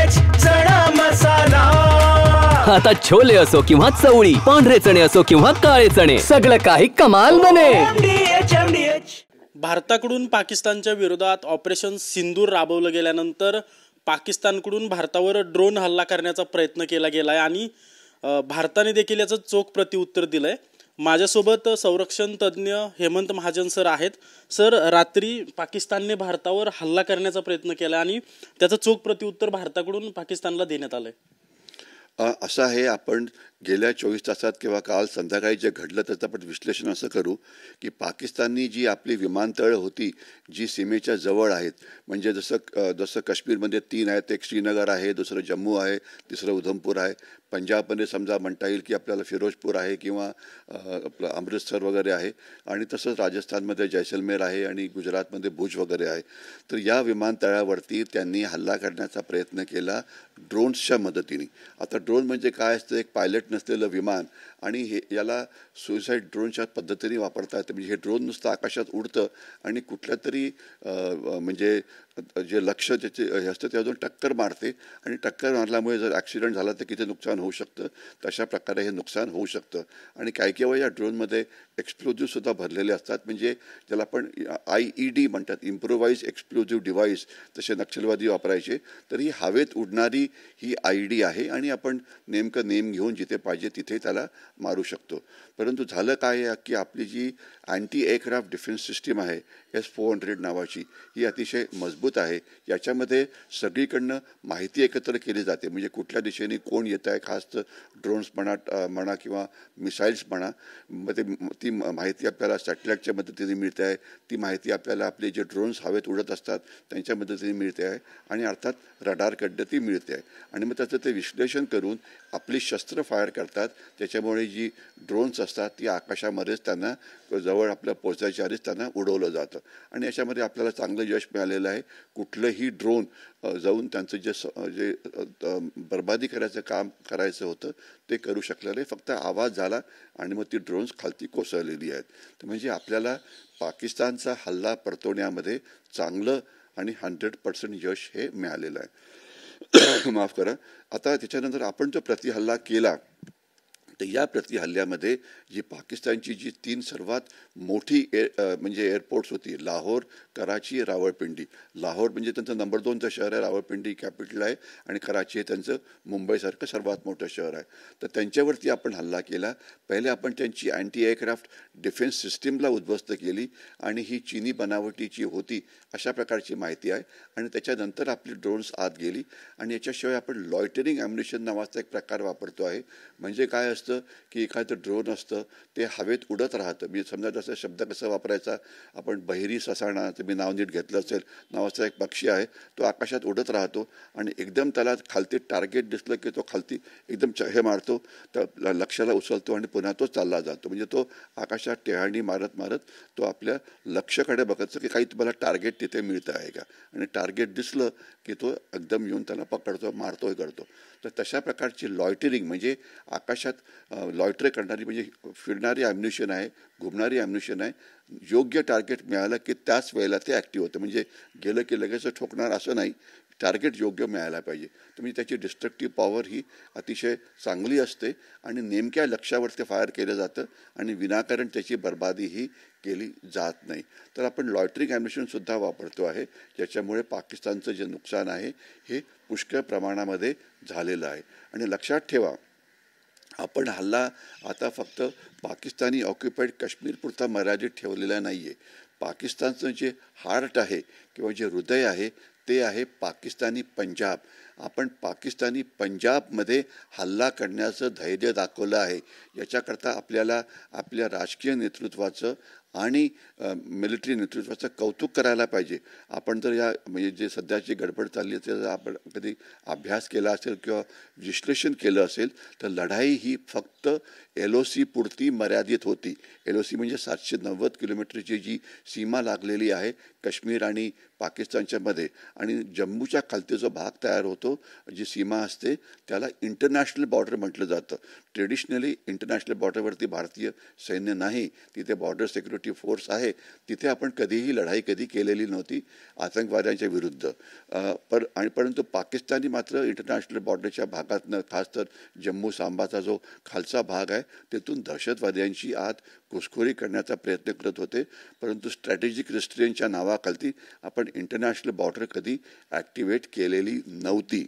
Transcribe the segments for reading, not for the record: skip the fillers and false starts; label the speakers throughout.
Speaker 1: चणा मसाला.
Speaker 2: आता छोले असो किंवा चवळी, पांढरे चणे असो किंवा काळे चणे, सगळं काही कमाल बने.
Speaker 3: भारताकडून पाकिस्तानच्या विरोधात ऑपरेशन सिंदूर राबवलं गेल्यानंतर पाकिस्तानकडून भारतावर ड्रोन हल्ला करण्याचा प्रयत्न केला गेलाय आणि भारताने देखील याचं चोख प्रत्युत्तर दिलंय. माझ्यासोबत संरक्षण तज्ज्ञ हेमंत महाजन सर आहेत. सर, रात्री पाकिस्तानने भारतावर हल्ला करण्याचा प्रयत्न केला आणि त्याचं चोख प्रत्युत्तर भारताकडून पाकिस्तानला देण्यात आलंय.
Speaker 4: असं आहे, आपण गेल्या 24 तासात किंवा काल संध्याकाळी जे घडलं त्याचं आपण विश्लेषण असं करू की पाकिस्ताननी जी आपली विमानतळं होती जी सीमेच्या जवळ आहेत, म्हणजे जसं काश्मीरमध्ये 3 आहेत, एक श्रीनगर आहे, दुसरं जम्मू आहे, तिसरं उधमपूर आहे. पंजाबमध्ये समजा म्हणता येईल की आपल्याला फिरोजपूर आहे किंवा आपलं अमृतसर वगैरे आहे, आणि तसंच राजस्थानमध्ये जैसलमेर आहे आणि गुजरातमध्ये भुज वगैरे आहे. तर या विमानतळावरती त्यांनी हल्ला करण्याचा प्रयत्न केला ड्रोन्सच्या मदतीने. आता ड्रोन म्हणजे काय असतं? एक पायलट नसलेलं विमान, आणि हे याला सुसाईड ड्रोनच्या पद्धतीने वापरता येतं. म्हणजे हे ड्रोन नुसतं आकाशात उडतं आणि कुठल्या तरी म्हणजे जे लक्ष त्याचे हे असतं त्यातून टक्कर मारते, आणि टक्कर मारल्यामुळे जर ॲक्सिडेंट झाला तर किती नुकसान होऊ शकतं. तशा प्रकारे हे नुकसान होऊ शकतं. आणि काही केव्हा या ड्रोनमध्ये एक्सप्लोजिव्हसुद्धा भरलेले असतात, म्हणजे ज्याला आपण IED म्हणतात, इम्प्रोवाइज एक्सप्लोजिव्ह डिव्हाइस, तसे नक्षलवादी वापरायचे. तर ही हवेत उडणारी ही IED आहे आणि आपण नेमकं नेम घेऊन जिथे पाहिजे तिथे त्याला मारू शकतो. परंतु झालं काय की आपली जी अँटी एअरक्राफ्ट डिफेन्स सिस्टीम आहे S-400 नावाची, ही अतिशय मजबूत आहे. याच्यामध्ये सगळीकडनं माहिती एकत्र केली जाते, म्हणजे कुठल्या दिशेने कोण येत आहे, खास तर ड्रोन्स म्हणा किंवा मिसाईल्स म्हणा, मग ती माहिती आपल्याला सॅटेलाईटच्या मदतीने मिळते आहे. ती माहिती आपल्याला आपले जे ड्रोन्स हवेत उडत असतात त्यांच्या मदतीने मिळते आहे, आणि अर्थात रडारकडनं ती मिळते आहे. आणि मग त्याचं ते विश्लेषण करून आपली शस्त्र फायर करतात, त्याच्यामुळे जी ड्रोन्स असतात ती आकाशामध्येच त्यांना जवळ आपल्या पोहोचायच्या आधीच त्यांना उडवलं जातं. आणि याच्यामध्ये आपल्याला चांगलं यश मिळालेलं आहे. कुठलंही ड्रोन जाऊन त्यांचं जे बर्बादी करायचं काम करायचं होतं ते करू शकलेलं आहे. फक्त आवाज झाला आणि मग ती ड्रोन्स खालती कोसळलेली आहेत. तर म्हणजे आपल्याला पाकिस्तानचा हल्ला परतवण्यामध्ये चांगलं आणि 100% यश हे मिळालेलं आहे. माफ करा. आता त्याच्यानंतर आपण जो प्रतिहल्ला केला, तर या प्रतिहल्ल्यामध्ये जी पाकिस्तानची जी 3 सर्वात मोठी म्हणजे एअरपोर्ट्स होती, लाहोर, कराची, रावळपिंडी. लाहोर म्हणजे त्यांचं नंबर 2चं शहर आहे, रावळपिंडी कॅपिटल आहे, आणि कराची हे त्यांचं मुंबईसारखं सर्वात मोठं शहर आहे. तर त्यांच्यावरती आपण हल्ला केला. पहिले आपण त्यांची अँटी एअरक्राफ्ट डिफेन्स सिस्टीमला उद्ध्वस्त केली, आणि ही चीनी बनावटीची होती अशा प्रकारची माहिती आहे. आणि त्याच्यानंतर आपली ड्रोन्स आत गेली. आणि याच्याशिवाय आपण लॉयटरिंग ॲम्युनिशन नावाचा एक प्रकार वापरतो आहे. म्हणजे काय असतं की एखादं ड्रोन असतं ते हवेत उडत राहतं. मी समजा जसं शब्द कसा वापरायचा, आपण बहिरी ससाणा, मी नाव नीट घेतलं असेल, नावाचा एक पक्षी आहे, तो आकाशात उडत राहतो, आणि एकदम त्याला खालती टार्गेट दिसलं की तो खालती एकदम हे मारतो, तर लक्षाला उचलतो आणि पुन्हा तो चालला जातो. म्हणजे तो आकाशात टेहाणी मारत मारत तो आपल्या लक्ष्याकडे बघायचं की काही तुम्हाला टार्गेट तिथे मिळतं आहे का, आणि टार्गेट दिसलं की तो एकदम येऊन त्याला पकडतो, मारतोय, करतो. तर तशा प्रकारची लॉयटरिंग म्हणजे आकाशात लॉयटर करणारी, म्हणजे फिरणारी ॲम्युनिशन आहे, घुमणारी ॲम्युनिशन आहे. योग्य टार्गेट मिळालं की त्याच वेळेला ते ॲक्टिव्ह होतं. म्हणजे गेलं की लगेच ठोकणार असं नाही, टार्गेट योग्य मिळायला पाहिजे. तर म्हणजे त्याची डिस्ट्रक्टिव्ह पॉवर ही अतिशय चांगली असते, आणि नेमक्या लक्ष्यावरती फायर केलं जातं, आणि विनाकारण त्याची बर्बादी ही केली जात नाही. तर आपण लॉयटरिंग ॲम्युनिशनसुद्धा वापरतो आहे, ज्याच्यामुळे पाकिस्तानचं जे नुकसान आहे हे पुष्कळ प्रमाणामध्ये झालेलं आहे. आणि लक्षात ठेवा, आपण हल्ला आता फक्त पाकिस्तानी ऑक्युपाईड काश्मीरपुरता मर्यादित ठेवलेला नाही आहे. पाकिस्तानचं जे हार्ट आहे किंवा जे हृदय आहे ते आहे पाकिस्तानी पंजाब. आपण पाकिस्तानी पंजाबमध्ये हल्ला करण्याचं धैर्य दाखवलं आहे. याच्याकरता आपल्याला आपल्या राजकीय नेतृत्वाचं आणि मिलिटरी नेतृत्वाचं कौतुक करायला पाहिजे. आपण जर या म्हणजे जे सध्याची गडबड चालली आहे त्याचा आपण कधी अभ्यास केला असेल किंवा विश्लेषण केलं असेल, तर लढाई ही फक्त LOC पुरती मर्यादित होती. LOC म्हणजे 790 किलोमीटरची जी सीमा लागलेली आहे काश्मीर आणि पाकिस्तानच्या मध्ये, आणि जम्मूच्या खालती जो भाग तयार होतो, जी सीमा असते, त्याला इंटरनॅशनल बॉर्डर म्हटलं जातं. ट्रेडिशनली इंटरनॅशनल बॉर्डरवरती भारतीय सैन्य नाही, तिथे बॉर्डर सिक्युरिटी मोठी फोर्स आहे तिथे आपण कधीही लढाई केलेली नव्हती आतंकवाद्यांच्या विरुद्ध. परंतु पाकिस्तानी मात्र इंटरनॅशनल बॉर्डरच्या भागातनं, खास तर जम्मू सांबाचा जो खालचा भाग आहे तिथून दहशतवाद्यांची आत घुसखोरी करण्याचा प्रयत्न करत होते. परंतु स्ट्रॅटेजिक रेस्ट्रिक्शनच्या नावाखाली आपण इंटरनॅशनल बॉर्डर कधी ॲक्टिवेट केलेली नव्हती.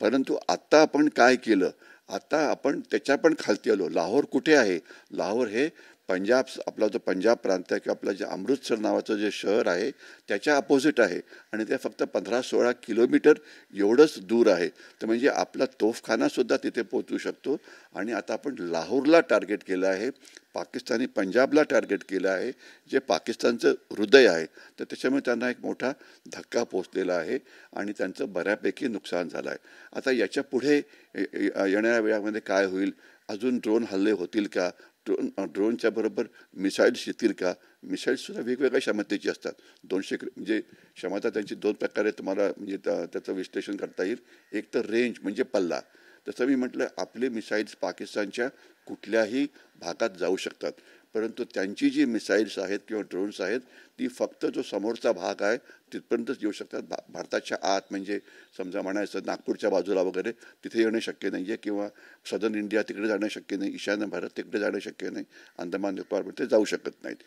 Speaker 4: परंतु आत्ता आपण काय केलं, आता आपण त्याच्या पण खालती आलो. लाहोर कुठे आहे? लाहोर हे पंजाब, आपला जो पंजाब प्रांत आहे किंवा आपलं जे अमृतसर नावाचं जे शहर आहे त्याच्या अपोजिट आहे आणि ते फक्त 15-16 किलोमीटर एवढंच दूर आहे. तर म्हणजे आपला तोफखानासुद्धा तिथे पोहोचू शकतो. आणि आता आपण लाहोरला टार्गेट केलं आहे, पाकिस्तानी पंजाबला टार्गेट केलं आहे, जे पाकिस्तानचं हृदय आहे. तर त्याच्यामुळे त्यांना एक मोठा धक्का पोचलेला आहे आणि त्यांचं बऱ्यापैकी नुकसान झालं आहे. आता याच्या पुढे येणाऱ्या वेळामध्ये काय होईल? अजून ड्रोन हल्ले होतील का? ड्रोनच्या बरोबर मिसाईल्स येतील का? मिसाईल्ससुद्धा वेगवेगळ्या क्षमतेची असतात. 200 म्हणजे क्षमता त्यांची 2 प्रकारे तुम्हाला म्हणजे त्याचं विश्लेषण करता येईल. एक तर रेंज म्हणजे पल्ला. तसं मी म्हटलं आपले मिसाईल्स पाकिस्तानच्या कुठल्याही भागात जाऊ शकतात. परंतु त्यांची जी मिसाईल्स आहेत किंवा ड्रोन्स आहेत ती फक्त जो समोरचा भाग आहे तिथपर्यंतच येऊ शकतात. भारताच्या आत म्हणजे समजा म्हणायचं नागपूरच्या बाजूला वगैरे तिथे येणं शक्य नाही आहे किंवा सदर्न इंडिया तिकडे जाणं शक्य नाही, ईशान्य भारत तिकडे जाणं शक्य नाही, अंदमान निकोबारमध्ये जाऊ शकत नाहीत.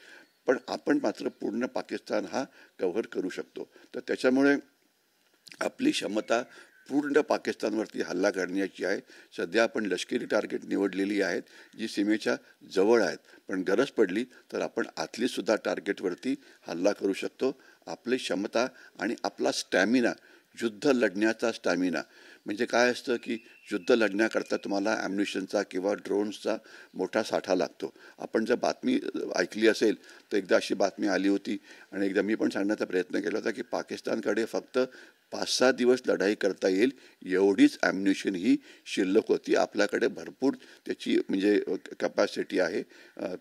Speaker 4: पण आपण मात्र पूर्ण पाकिस्तान हा कव्हर करू शकतो. तर त्याच्यामुळे आपली क्षमता पूर्ण पाकिस्तानवरती हल्ला करण्याची आहे. सध्या आपण लष्करी टार्गेट निवडलेली आहेत जी सीमेच्या जवळ आहेत. पण गरज पडली तर आपण आतलीसुद्धा टार्गेटवरती हल्ला करू शकतो. आपली क्षमता आणि आपला स्टॅमिना, युद्ध लढण्याचा स्टॅमिना म्हणजे काय असतं की युद्ध लढण्याकरता तुम्हाला ॲम्युनिशनचा किंवा ड्रोन्सचा मोठा साठा लागतो. आपण जर बातमी ऐकली असेल तर एकदा अशी बातमी आली होती आणि एकदा मी पण सांगण्याचा प्रयत्न केला होता की पाकिस्तानकडे फक्त 5-6 दिवस लढाई करता येईल एवढीच ॲम्युनिशन ही शिल्लक होती. आपल्याकडे भरपूर त्याची म्हणजे कॅपॅसिटी आहे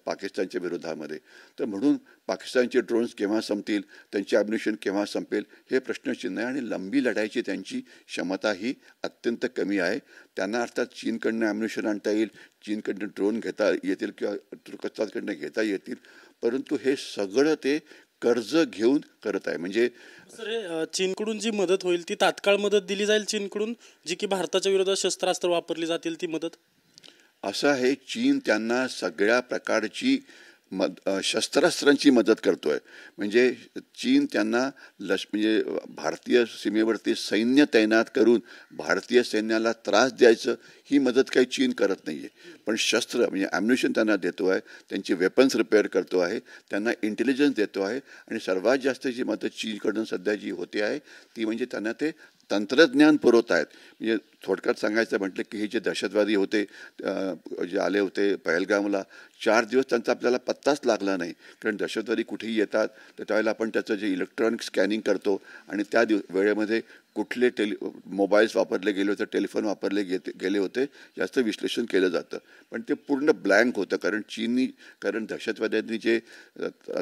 Speaker 4: पाकिस्तानच्या विरोधामध्ये. तर म्हणून पाकिस्तानचे ड्रोन्स केव्हा संपतील, त्यांची ॲम्युनिशन केव्हा संपेल हे प्रश्नचिन्ह आहे. आणि लंबी लढाईची त्यांची क्षमता ही अत्यंत कमी आहे. त्यांना अर्थात चीनकडनं ॲम्युनिशन आणता येईल, चीनकडनं ड्रोन घेता येतील किंवा तुर्कस्तानकडनं घेता येतील. परंतु हे सगळं ते कर्ज घेऊन करत आहे. म्हणजे
Speaker 3: सर हे चीनकडून जी मदत होईल ती तात्काळ मदत दिली जाईल चीनकडून, जी की भारताच्या विरोधात शस्त्रास्त्र वापरली जातील ती मदत?
Speaker 4: असं आहे, चीन त्यांना सगळ्या प्रकारची शस्त्रास्त्रांची मदत करतोय. म्हणजे चीन त्यांना म्हणजे भारतीय सीमेवरती सैन्य तैनात करून भारतीय सैन्याला त्रास द्यायचं ही मदत काही चीन करत नाही आहे. पण शस्त्र म्हणजे ॲम्युनिशन त्यांना देतो आहे, त्यांची वेपन्स रिपेअर करतो आहे, त्यांना इंटेलिजन्स देतो आहे. आणि सर्वात जास्त जी मदत चीनकडून सध्या जी होते आहे ती म्हणजे त्यांना ते तंत्रज्ञान पुरवत आहेत. म्हणजे थोडक्यात सांगायचं म्हटलं की हे जे दहशतवादी होते जे आले होते पहलगामला 4 दिवस त्यांचा आपल्याला पत्ताच लागला नाही. कारण दहशतवादी कुठेही येतात तर त्यावेळेला आपण त्याचं जे इलेक्ट्रॉनिक स्कॅनिंग करतो आणि त्या वेळेमध्ये कुठले मोबाईल्स वापरले गेले होते, टेलिफोन वापरले गेले होते याचं विश्लेषण केलं जातं. पण ते पूर्ण ब्लँक होतं कारण दहशतवाद्यांनी जे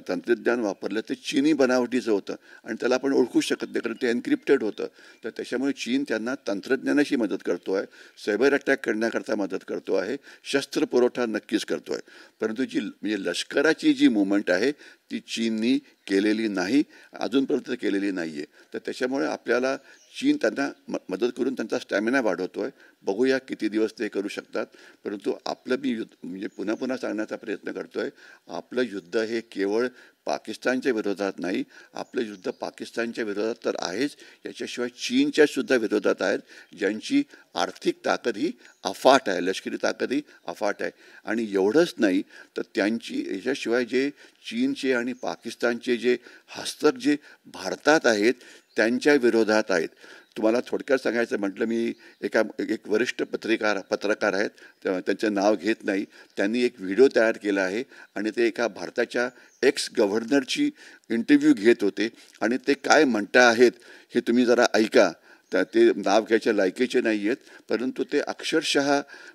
Speaker 4: तंत्रज्ञान वापरलं ते चीनी बनावटीचं होतं आणि त्याला आपण ओळखू शकत नाही कारण ते एन्क्रिप्टेड होतं. तर त्याच्यामुळे चीन त्यांना तंत्रज्ञानाशी मदत करतो आहे, सायबर अटॅक करण्याकरता मदत करतो आहे, शस्त्र पुरवठा नक्कीच करतो आहे. परंतु जी म्हणजे लष्कराची जी मुवमेंट आहे ती चीननी केलेली नाही, अजूनपर्यंत केलेली नाही आहे. तर त्याच्यामुळे आपल्याला चीन त्यांना मदत करून त्यांचा स्टॅमिना वाढवतो आहे. बघूया किती दिवस ते करू शकतात. परंतु आपलं मी म्हणजे पुन्हा पुन्हा सांगण्याचा प्रयत्न करतो आहे, आपलं युद्ध हे केवळ पाकिस्तानच्या विरोधात नाही, आपलं युद्ध पाकिस्तानच्या विरोधात तर आहेच, याच्याशिवाय चीनच्या सुद्धा विरोधात आहेत, ज्यांची आर्थिक ताकद ही अफाट आहे, लष्करी ताकद ही अफाट आहे. आणि एवढंच नाही तर त्यांची याच्याशिवाय जे चीनचे आणि पाकिस्तानचे जे हस्तक जे भारतात आहेत त्यांच्या विरोधात आहेत. तुम्हाला थोडक्यात सांगायचं म्हटलं, मी एक वरिष्ठ पत्रकार आहेत, त्यांचं नाव घेत नाही, त्यांनी एक व्हिडिओ तयार केला आहे आणि ते एका भारताच्या एक्स गव्हर्नरची इंटरव्ह्यू घेत होते आणि ते काय म्हणता आहेत हे तुम्ही जरा ऐका. ते नाव घ्यायच्या लायकीचे नाही आहेत, परंतु ते अक्षरशः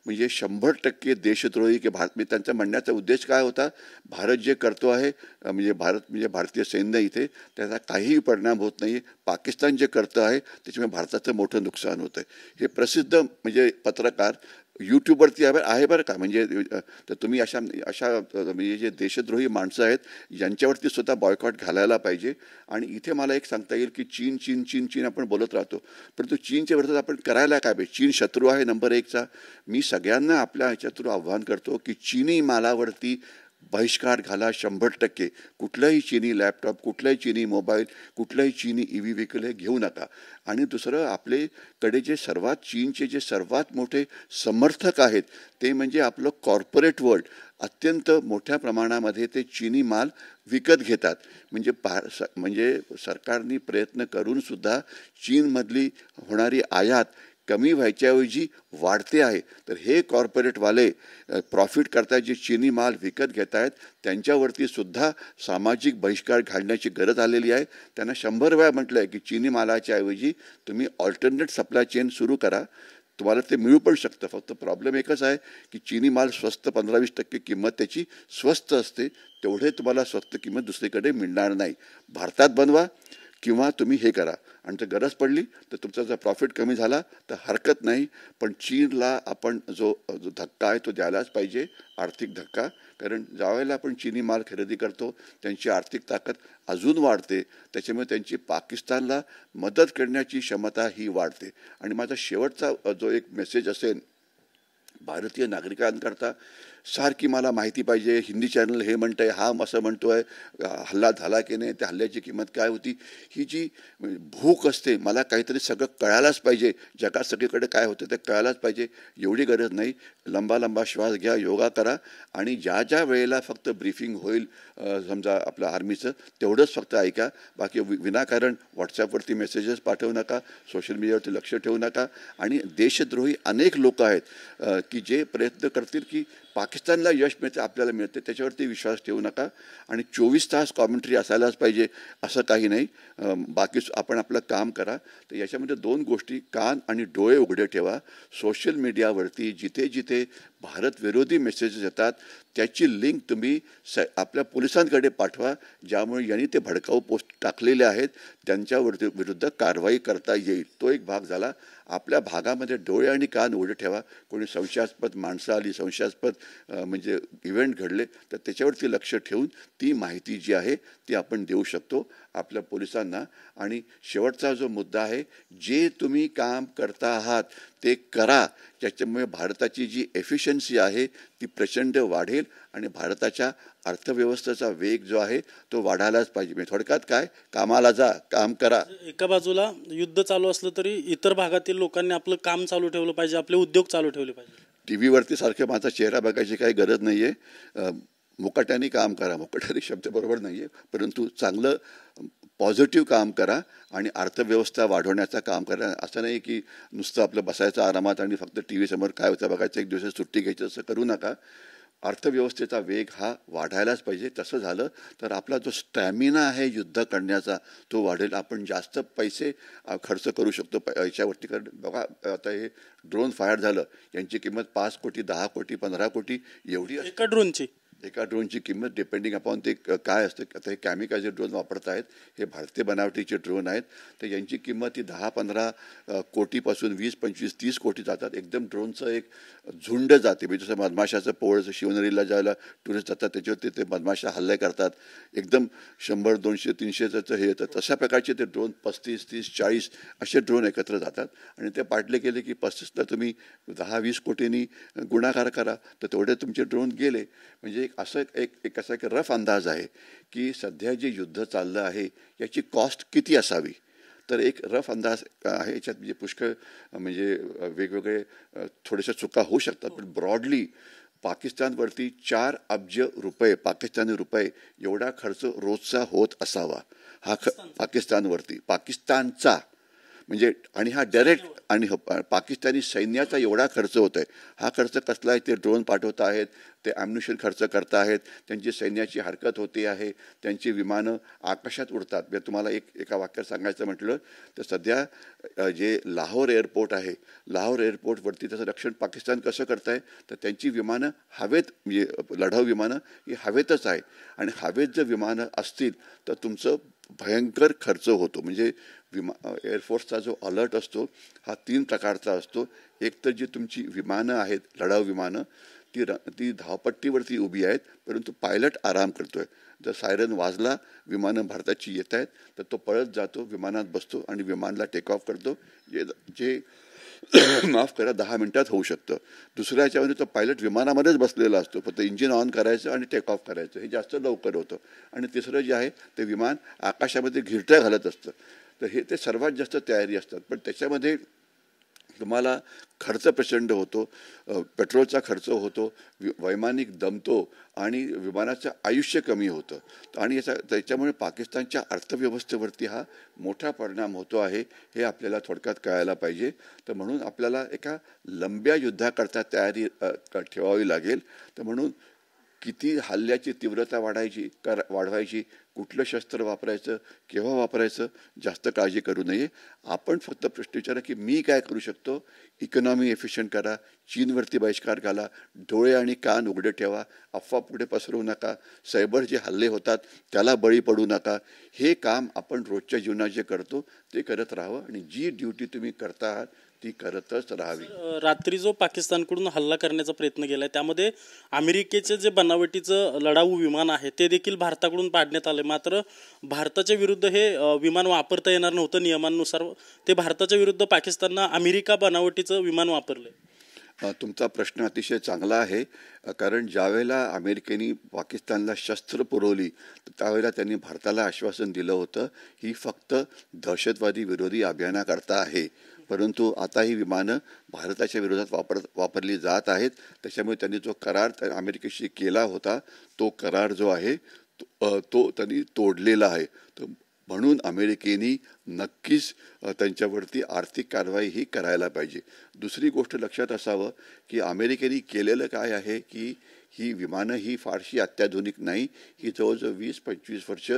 Speaker 4: म्हणजे 100% देशद्रोही की त्यांचा म्हणण्याचा उद्देश काय होता, भारत जे करतो आहे म्हणजे भारतीय सैन्य इथे त्याचा काहीही परिणाम होत नाही, पाकिस्तान जे करतं आहे त्याच्यामुळे भारताचं मोठं नुकसान होतं आहे. हे प्रसिद्ध म्हणजे पत्रकार यूट्यूबवरती आहे बरं का, म्हणजे तर तुम्ही अशा अशा म्हणजे जे देशद्रोही माणसं आहेत यांच्यावरती सुद्धा बॉयकॉट घालायला पाहिजे. आणि इथे मला एक सांगता येईल की चीन चीन चीन चीन आपण बोलत राहतो, परंतु चीनच्या विरोधात आपण करायला काय पाहिजे. चीन शत्रू आहे नंबर 1चा. मी सगळ्यांना आपल्या ह्याच्यातून आव्हान करतो की चीनी मालावरती बहिष्कार घाला 100%. कुठलाही चीनी लॅपटॉप, कुठलाही चीनी मोबाईल, कुठलाही चीनी EV व्हेकल हे घेऊ नका. आणि दुसरं, आपल्याकडे जे चीनचे जे सर्वात मोठे समर्थक आहेत ते म्हणजे आपलं कॉर्पोरेट वर्ल्ड. अत्यंत मोठ्या प्रमाणामध्ये ते चीनी माल विकत घेतात. म्हणजे सरकारने प्रयत्न करूनसुद्धा चीनमधली होणारी आयात कमी व्हायच्याऐवजी वाढते आहे. तर हे कॉर्पोरेटवाले प्रॉफिट करतायत, जे चीनी माल विकत घेत आहेत त्यांच्यावरती सुद्धा सामाजिक बहिष्कार घालण्याची गरज आलेली आहे. त्यांना 100 वेळा म्हटलं आहे की चीनी मालाच्या ऐवजी तुम्ही ऑल्टरनेट सप्लाय चेन सुरू करा, तुम्हाला ते मिळू पण शकतं. फक्त प्रॉब्लेम एकच आहे की चीनी माल स्वस्त 15-20% किंमत त्याची स्वस्त असते, तेवढे तुम्हाला स्वस्त किंमत दुसरीकडे मिळणार नाही. भारतात बनवा किंवा तुम्ही हे करा. आणि जर गरज पडली तर तुमचा जर प्रॉफिट कमी झाला तर हरकत नाही, पण चीनला आपण जो धक्का आहे तो द्यायलाच पाहिजे, आर्थिक धक्का. कारण ज्यावेळेला आपण चीनी माल खरेदी करतो त्यांची आर्थिक ताकद अजून वाढते, त्याच्यामुळे त्यांची पाकिस्तानला मदत करण्याची क्षमता ही वाढते. आणि माझा शेवटचा जो एक मेसेज असेल भारतीय नागरिकांकरता, सारखी मला माहिती पाहिजे, हिंदी चॅनल हे म्हणत आहे, हा असं म्हणतो आहे, हल्ला झाला की नाही, त्या हल्ल्याची किंमत काय होती, ही जी भूक असते, मला काहीतरी सगळं कळायलाच पाहिजे, जगात सगळीकडे काय होतं ते कळायलाच पाहिजे, एवढी गरज नाही. लंबा श्वास घ्या, योगा करा आणि ज्या ज्या वेळेला फक्त ब्रीफिंग होईल समजा आपलं आर्मीचं तेवढंच फक्त ऐका. बाकी विनाकारण व्हॉट्सॲपवरती मेसेजेस पाठवू नका, सोशल मीडियावरती लक्ष ठेवू नका. आणि देशद्रोही अनेक लोक आहेत की जे प्रयत्न करतील की पाकिस्तानला यश मिळते आपल्याला मिळते, त्याच्यावरती विश्वास ठेवू नका. आणि 24 तास कॉमेंट्री असायलाच पाहिजे असं काही नाही. बाकी आपण आपलं काम करा. तर याच्यामध्ये 2 गोष्टी, कान आणि डोळे उघडे ठेवा. सोशल मीडियावरती जिथे जिथे भारत विरोधी मेसेजेस येतात त्याची लिंक तुम्ही आपल्या पोलिसांकडे पाठवा, ज्यामुळे यांनी ते भडकाऊ पोस्ट टाकलेले आहेत त्यांच्यावरती विरुद्ध कारवाई करता येईल. तो एक भाग झाला. आपल्या भागामध्ये डोळे आणि कान उघडे ठेवा. कोणी संशयास्पद माणसं आली, संशयास्पद म्हणजे इव्हेंट घडले तर त्याच्यावरती लक्ष ठेवून ती माहिती जी आहे ती आपण देऊ शकतो आपल्या पोलिसांना. आणि शेवटचा जो मुद्दा आहे, जे तुम्ही काम करता आहात ते करा, ज्याच्यामुळे भारताची जी एफिशियन्सी आहे ती प्रचंड वाढेल आणि भारताच्या अर्थव्यवस्थेचा वेग जो आहे तो वाढायलाच पाहिजे. म्हणजे थोडक्यात काय, कामाला जा, काम करा.
Speaker 3: एका बाजूला युद्ध चालू असलं तरी इतर भागातील लोकांनी आपलं काम चालू ठेवलं पाहिजे, आपले उद्योग चालू ठेवले पाहिजे.
Speaker 4: TV वरती सारखं माझा चेहरा बघायची काही गरज नाही आहे. मुकाट्याने काम करा, मुकाट्याने शब्द बरोबर नाही आहे, परंतु चांगलं पॉझिटिव्ह काम करा आणि अर्थव्यवस्था वाढवण्याचं काम करा. असं नाही की नुसतं आपलं बसायचं आरामात आणि फक्त TV समोर काय होतं बघायचं, एक दिवस सुट्टी घ्यायची, असं करू नका. अर्थव्यवस्थेचा वेग हा वाढायलाच पाहिजे. तसं झालं तर आपला जो स्टॅमिना आहे युद्ध करण्याचा तो वाढेल. आपण जास्त पैसे खर्च करू शकतो याच्यावरती. कारण बघा आता हे ड्रोन फायर झालं, यांची किंमत 5 कोटी, 10 कोटी, 15 कोटी एवढी असते. एका ड्रोनची किंमत डिपेंडिंग अपॉन ते काय असतं. आता हे कॅमिकाझे ड्रोन वापरत आहेत, हे भारतीय बनावटीचे ड्रोन आहेत, तर यांची किंमत ही 10-15 कोटीपासून 20, 25, 30 कोटी जातात. एकदम ड्रोनचं एक झुंड जाते. म्हणजे जसं मधमाशाचं पोळ शिवनेरीला ज्याला टुरिस्ट जातात त्याच्यावरती ते मधमाशा हल्ले करतात, एकदम 100, 200, 300चं हे येतं, तशा प्रकारचे ते ड्रोन 35, 30, 40 असे ड्रोन एकत्र जातात. आणि ते पाडले गेले की 35ला तुम्ही 10-20 कोटींनी गुणाकार करा तर तेवढे तुमचे ड्रोन गेले. म्हणजे असं एक असा एक रफ अंदाज आहे की सध्या जे युद्ध चाललं आहे याची कॉस्ट किती असावी. तर एक रफ अंदाज आहे. याच्यात म्हणजे पुष्कळ म्हणजे वेगवेगळे थोड्याशा चुका होऊ शकतात, पण ब्रॉडली पाकिस्तानवरती 4 अब्ज रुपये पाकिस्तानी रुपये एवढा खर्च रोजचा होत असावा. हा पाकिस्तानचा म्हणजे, आणि हा डायरेक्ट आणि पाकिस्तानी सैन्याचा एवढा खर्च होत आहे. हा खर्च कसला आहे, ते ड्रोन पाठवत आहेत, ते ॲम्युनिशन खर्च करत आहेत, त्यांची सैन्याची हरकत होते आहे, त्यांची विमानं आकाशात उडतात. म्हणजे तुम्हाला एका वाक्यात सांगायचं म्हटलं तर सध्या जे लाहोर एअरपोर्ट आहे, लाहोर एअरपोर्टवरती त्याचं रक्षण पाकिस्तान कसं करत आहे तर त्यांची विमानं हवेत, म्हणजे लढाऊ विमानं ही हवेतच आहे. आणि हवेत जर विमानं असतील तर तुमचं भयंकर खर्च होतो. म्हणजे एअरफोर्सचा जो अलर्ट असतो हा 3 प्रकारचा असतो. एक तर जी तुमची विमानं आहेत, लढाऊ विमानं, ती धावपट्टीवरती उभी आहेत, परंतु पायलट आराम करतोय. जर सायरन वाजला, विमानं भारताची येत आहेत, तर तो पळत जातो, विमानात बसतो आणि विमानाला टेक ऑफ करतो, जे माफ करा 10 मिनिटात होऊ शकतं. दुसऱ्या ह्याच्यामध्ये तो पायलट विमानामध्येच बसलेला असतो, फक्त इंजिन ऑन करायचं आणि टेक ऑफ करायचं, हे जास्त लवकर होतं. आणि तिसरं जे आहे ते विमान आकाशामध्ये घिरट्या घालत असतं. तर ते सर्वात जास्त तयारी असतात. पण त्याच्यामध्ये तुम्हाला खर्च प्रचंड होतो, पेट्रोलचा खर्च होतो, वैमानिक दमतो आणि विमानाचं आयुष्य कमी होतं. आणि त्याच्यामुळे पाकिस्तानच्या अर्थव्यवस्थेवरती हा मोठा परिणाम होतो आहे, हे आपल्याला थोडक्यात कळायला पाहिजे. तर म्हणून आपल्याला एका लंब्या युद्धाकरता तयारी ठेवावी लागेल. तर म्हणून किती हल्ल्याची तीव्रता वाढवायची, कुठलं शस्त्र वापरायचं, केव्हा वापरायचं, जास्त काळजी करू नये. आपण फक्त प्रश्न विचारा की मी काय करू शकतो. इकॉनॉमी एफिशियंट करा, चीनवरती बहिष्कार घाला, डोळे आणि कान उघडे ठेवा, अफवा पुढे पसरवू नका, सायबर जे हल्ले होतात त्याला बळी पडू नका. हे काम आपण रोजच्या जीवनात जे करतो ते करत राहावं आणि जी ड्युटी तुम्ही करता आहात ती करतच राहावी.
Speaker 3: रात्री जो पाकिस्तानकडून हल्ला करण्याचा प्रयत्न केलाय त्यामध्ये अमेरिकेचे जे बनावटीचं लढाऊ विमान आहे ते देखील भारताकडून पाडण्यात आले. मात्र भारताच्या विरुद्ध हे विमान वापरता येणार नव्हतं नियमांनुसार. ते भारताच्या विरुद्ध पाकिस्ताननं अमेरिका बनावटीचं विमान वापरलंय.
Speaker 4: तुमचा प्रश्न अतिशय चांगला आहे. कारण ज्यावेळेला अमेरिकेने पाकिस्तानला शस्त्र पुरवली त्यावेळेला त्यांनी भारताला आश्वासन दिलं होतं ही फक्त दहशतवादी विरोधी अभियानाकरता आहे. परंतु आता ही विमानं भारताच्या विरोधात वापरली जात आहेत. त्याच्यामुळे त्यांनी जो करार अमेरिकेशी केला होता तो करार जो आहे तो त्यांनी तोडलेला आहे. तर म्हणून अमेरिकेने नक्कीच त्यांच्यावरती आर्थिक कारवाई ही करायला पाहिजे. दुसरी गोष्ट लक्षात असावं की अमेरिकेने केलेलं काय आहे की ही विमानं ही फारशी अत्याधुनिक नाही, ही जवळजवळ 20-25 वर्ष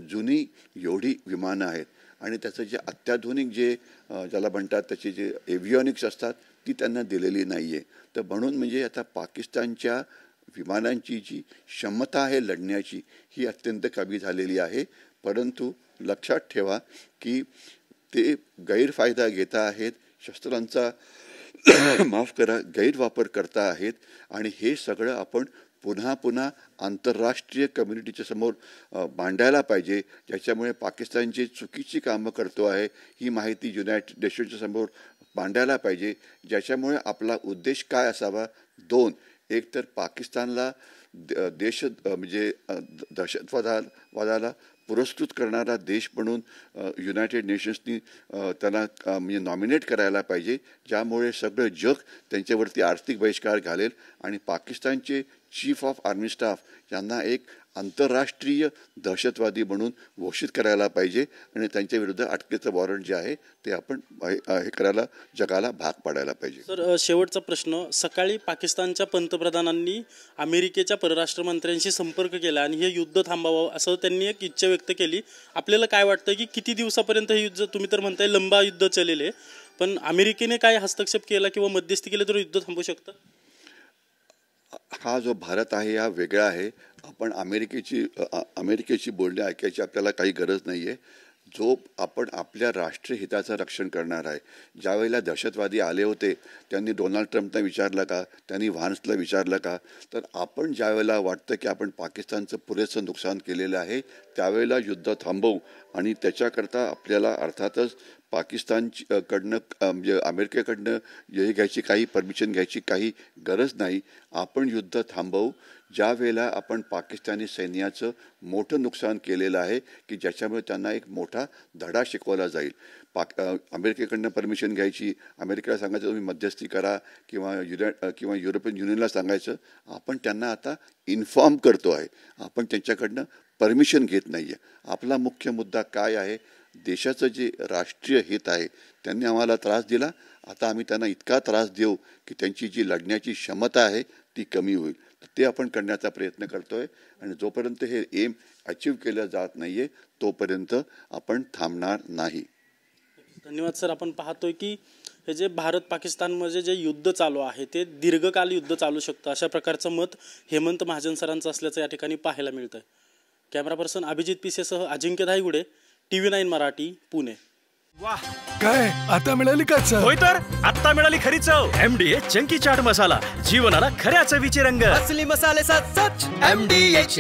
Speaker 4: जुनी एवढी विमानं आहेत. आणि त्याचं जे अत्याधुनिक जे ज्याला म्हणतात त्याचे जे एव्हिओनिक्स असतात ती त्यांना दिलेली नाही आहे. तर म्हणून म्हणजे आता पाकिस्तानच्या विमानांची जी क्षमता आहे लढण्याची ही अत्यंत कमी झालेली आहे. परंतु लक्षात ठेवा की ते गैरफायदा घेत आहेत, शस्त्रांचा माफ करा गैरवापर करता आहेत. आणि हे सगळं आपण पुन्हा आंतरराष्ट्रीय कम्युनिटीच्या समोर मांडायला पाहिजे. ज्याच्यामुळे पाकिस्तान जे चुकीची कामं करतो आहे ही माहिती युनायटेड नेशन्सच्या समोर मांडायला पाहिजे. ज्याच्यामुळे आपला उद्देश काय असावा, 2, एक तर पाकिस्तानला म्हणजे दहशतवादाला पुरस्कृत करणारा देश म्हणून युनायटेड नेशन्सनी त्यांना म्हणजे नॉमिनेट करायला पाहिजे, ज्यामुळे सगळं जग त्यांच्यावरती आर्थिक बहिष्कार घालेल. आणि पाकिस्तानचे चीफ ऑफ आर्मी स्टाफ यांना एक आंतरराष्ट्रीय दहशतवादी म्हणून घोषित करायला पाहिजे आणि त्यांच्याविरुद्ध अटकेचं वॉरंट जे आहे ते आपण हे करायला जगाला भाग पाडायला पाहिजे.
Speaker 3: सर, शेवटचा प्रश्न. सकाळी पाकिस्तानच्या पंतप्रधानांनी अमेरिकेच्या परराष्ट्र मंत्र्यांशी संपर्क केला आणि हे युद्ध थांबावं असं त्यांनी एक इच्छा व्यक्त केली. आपल्याला काय वाटतं की किती दिवसापर्यंत हे युद्ध, तुम्ही तर म्हणताय लंबा युद्ध चाललेले, पण अमेरिकेने काय हस्तक्षेप केला किंवा मध्यस्थी केली तर युद्ध थांबू शकतं?
Speaker 4: हा जो भारत आहे हा वेगळा आहे. आपण अमेरिकेची बोलणे ऐकायची आपल्याला काही गरज नाही आहे. जो आपण आपल्या राष्ट्रीय हिताचं रक्षण करणार आहे. ज्यावेळेला दहशतवादी आले होते त्यांनी डोनाल्ड ट्रम्पना विचारलं का, त्यांनी व्हान्सला विचारलं का? तर आपण ज्यावेळेला वाटतं की आपण पाकिस्तानचं पुरेसं नुकसान केलेलं आहे त्यावेळेला युद्ध थांबवू. आणि त्याच्याकरता आपल्याला अर्थातच पाकिस्तानकडनं म्हणजे अमेरिकेकडनं परमिशन घ्यायची काही गरज नाही. आपण युद्ध थांबवू ज्या वेळेला आपण पाकिस्तानी सैन्याचं मोठं नुकसान केलेलं आहे की ज्याच्यामुळे त्यांना एक मोठा धडा शिकवला जाईल. अमेरिकेकडनं परमिशन घ्यायची, अमेरिकेला सांगायचं तुम्ही मध्यस्थी करा किंवा युरोपियन युनियनला सांगायचं. आपण त्यांना आता इन्फॉर्म करतो आहे, आपण त्यांच्याकडनं परमिशन घेत नाही आहे. आपला मुख्य मुद्दा काय आहे, देशाचं जे राष्ट्रीय हित आहे. त्यांनी आम्हाला त्रास दिला, आता आम्ही त्यांना इतका त्रास देऊ की त्यांची जी लढण्याची क्षमता आहे ती कमी होईल. ते आपण करण्याचा प्रयत्न करतोय आणि जोपर्यंत हे एम अचीव केलं जात नाहीये तोपर्यंत आपण थांबणार नाही.
Speaker 3: धन्यवाद सर. आपण पाहतोय की हे जे भारत पाकिस्तानमध्ये जे युद्ध चालू आहे ते दीर्घकाल युद्ध चालू शकतं अशा प्रकारचं मत हेमंत महाजन सरांचं असल्याचं या ठिकाणी पाहायला मिळतंय. कॅमेरा पर्सन अभिजित पिसेसह अजिंक्य धायगुडे, TV9 मराठी, पुणे.
Speaker 5: वाह,
Speaker 6: काय आता मिळाली का चव?
Speaker 5: होय तर आत्ता मिळाली खरी चव. MDH चंकी चाट मसाला, जीवनाला खऱ्या चवीचे रंग.
Speaker 1: असली मसाले साथ सच MDH